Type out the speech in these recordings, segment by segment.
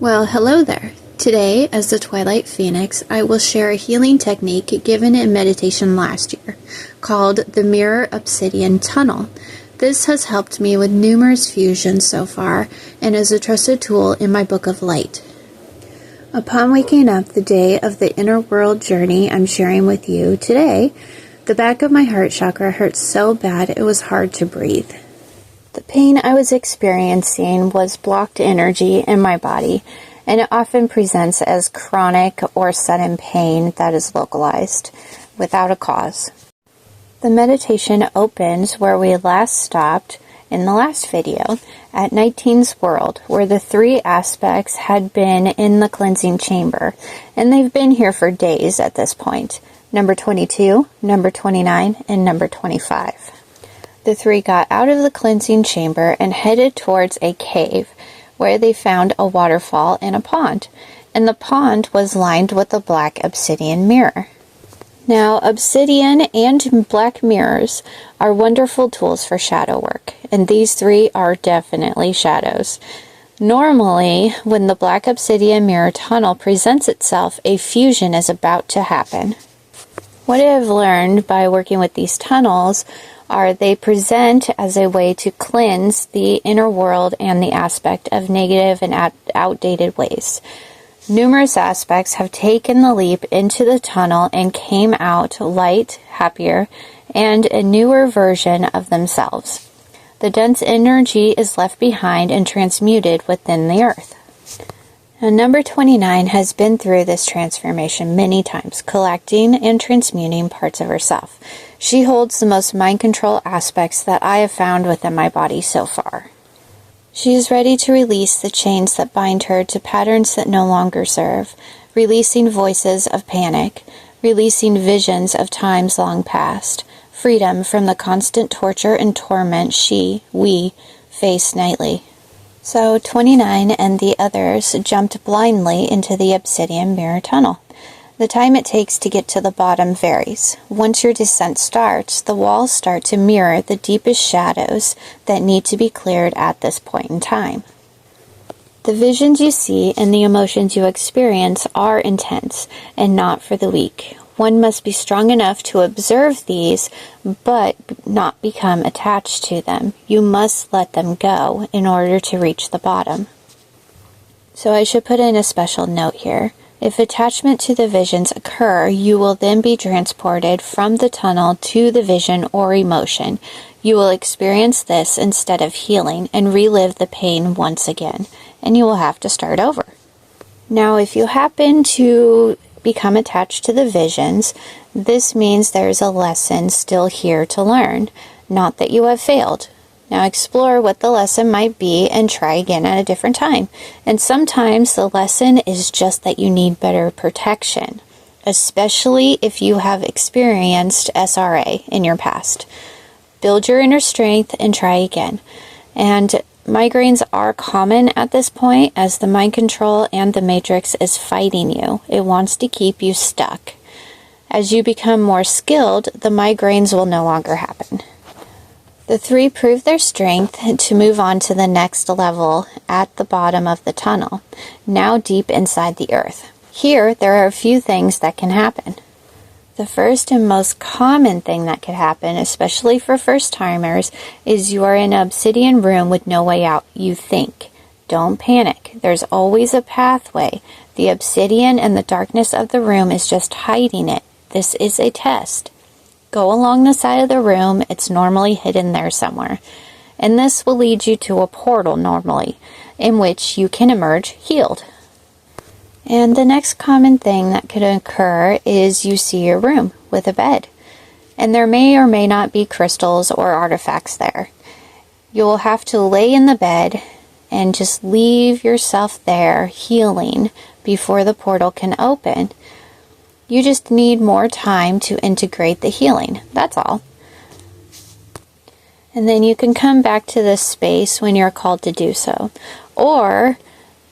Well, hello there. Today, as the Twilight Phoenix, I will share a healing technique given in meditation last year, called the Mirror Obsidian Tunnel. This has helped me with numerous fusions so far, and is a trusted tool in my Book of Light. Upon waking up the day of the inner world journey I'm sharing with you today, the back of my heart chakra hurt so bad it was hard to breathe. The pain I was experiencing was blocked energy in my body, and it often presents as chronic or sudden pain that is localized, without a cause. The meditation opens where we last stopped in the last video, at 19's world, where the three aspects had been in the cleansing chamber, and they've been here for days at this point. Number 22, number 29, and number 25. The three got out of the cleansing chamber and headed towards a cave, where they found a waterfall and a pond, and the pond was lined with a black obsidian mirror. Now, obsidian and black mirrors are wonderful tools for shadow work, and these three are definitely shadows. Normally, when the black obsidian mirror tunnel presents itself, a fusion is about to happen. What I have learned by working with these tunnels are they present as a way to cleanse the inner world and the aspect of negative and outdated ways. Numerous aspects have taken the leap into the tunnel and came out light, happier, and a newer version of themselves. The dense energy is left behind and transmuted within the earth. Now, number 29 has been through this transformation many times, collecting and transmuting parts of herself. She holds the most mind control aspects that I have found within my body so far. She is ready to release the chains that bind her to patterns that no longer serve, releasing voices of panic, releasing visions of times long past, freedom from the constant torture and torment we face nightly. So 29 and the others jumped blindly into the obsidian mirror tunnel. The time it takes to get to the bottom varies. Once your descent starts, the walls start to mirror the deepest shadows that need to be cleared at this point in time. The visions you see and the emotions you experience are intense and not for the weak. One must be strong enough to observe these, but not become attached to them. You must let them go in order to reach the bottom. So I should put in a special note here. If attachment to the visions occur, you will then be transported from the tunnel to the vision or emotion. You will experience this instead of healing and relive the pain once again, and you will have to start over. Now, if you happen to become attached to the visions, this means there's a lesson still here to learn, not that you have failed. Now explore what the lesson might be and try again at a different time. And sometimes the lesson is just that you need better protection, especially if you have experienced SRA in your past. Build your inner strength and try again. And migraines are common at this point as the mind control and the matrix is fighting you. It wants to keep you stuck. As you become more skilled, the migraines will no longer happen. The three prove their strength to move on to the next level at the bottom of the tunnel, now deep inside the earth. Here, there are a few things that can happen. The first and most common thing that could happen, especially for first-timers, is you are in an obsidian room with no way out. You think. Don't panic. There's always a pathway. The obsidian and the darkness of the room is just hiding it. This is a test. Go along the side of the room. It's normally hidden there somewhere. And this will lead you to a portal normally, in which you can emerge healed. And the next common thing that could occur is you see your room with a bed. And there may or may not be crystals or artifacts there. You will have to lay in the bed and just leave yourself there healing before the portal can open. You just need more time to integrate the healing. That's all. And then you can come back to this space when you're called to do so. Or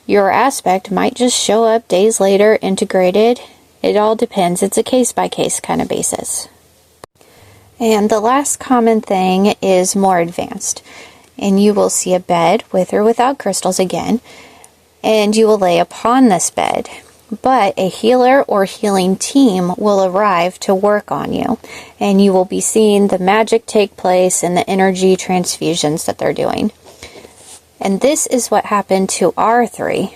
your aspect might just show up days later integrated. It all depends. It's a case-by-case kind of basis. And the last common thing is more advanced. And you will see a bed with or without crystals again. and you will lay upon this bed. But a healer or healing team will arrive to work on you, and you will be seeing the magic take place and the energy transfusions that they're doing. And this is what happened to our three.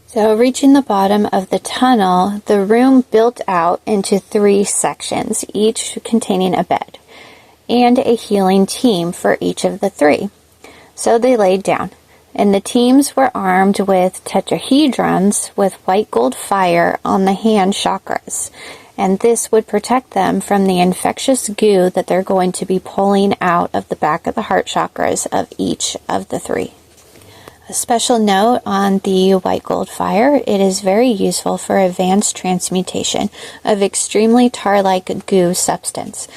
So reaching the bottom of the tunnel, the room built out into 3 sections, each containing a bed, and a healing team for each of the 3. So they laid down, and the teams were armed with tetrahedrons with white gold fire on the hand chakras, and this would protect them from the infectious goo that they're going to be pulling out of the back of the heart chakras of each of the 3. A special note on the white gold fire, it is very useful for advanced transmutation of extremely tar-like goo substance.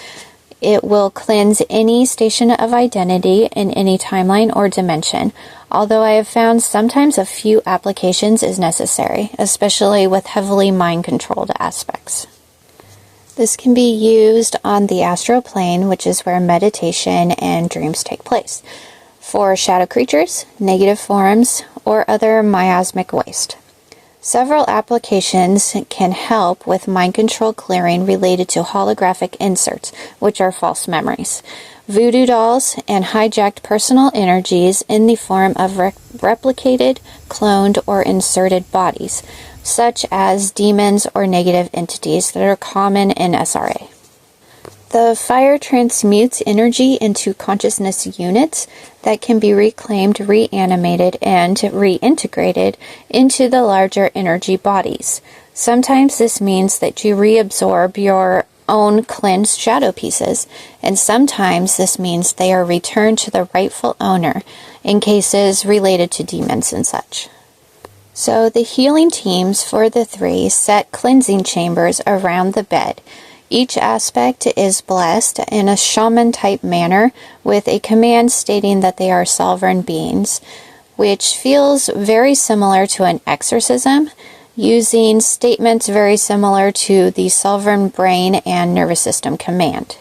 It will cleanse any station of identity in any timeline or dimension, although I have found sometimes a few applications is necessary, especially with heavily mind-controlled aspects. This can be used on the astral plane, which is where meditation and dreams take place, for shadow creatures, negative forms, or other miasmic waste. Several applications can help with mind control clearing related to holographic inserts, which are false memories, voodoo dolls, and hijacked personal energies in the form of replicated, cloned, or inserted bodies, such as demons or negative entities that are common in SRA. The fire transmutes energy into consciousness units that can be reclaimed, reanimated, and reintegrated into the larger energy bodies. Sometimes this means that you reabsorb your own cleansed shadow pieces, and sometimes this means they are returned to the rightful owner in cases related to demons and such. So the healing teams for the 3 set cleansing chambers around the bed. Each aspect is blessed in a shaman-type manner with a command stating that they are sovereign beings, which feels very similar to an exorcism, using statements very similar to the sovereign brain and nervous system command.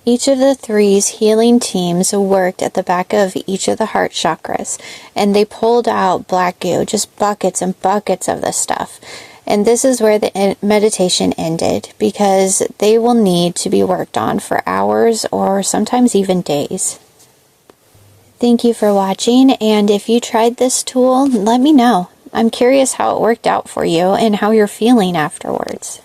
Each of the 3's healing teams worked at the back of each of the heart chakras, and they pulled out black goo, just buckets and buckets of this stuff. And this is where the meditation ended, because they will need to be worked on for hours or sometimes even days. Thank you for watching, and if you tried this tool, let me know. I'm curious how it worked out for you and how you're feeling afterwards.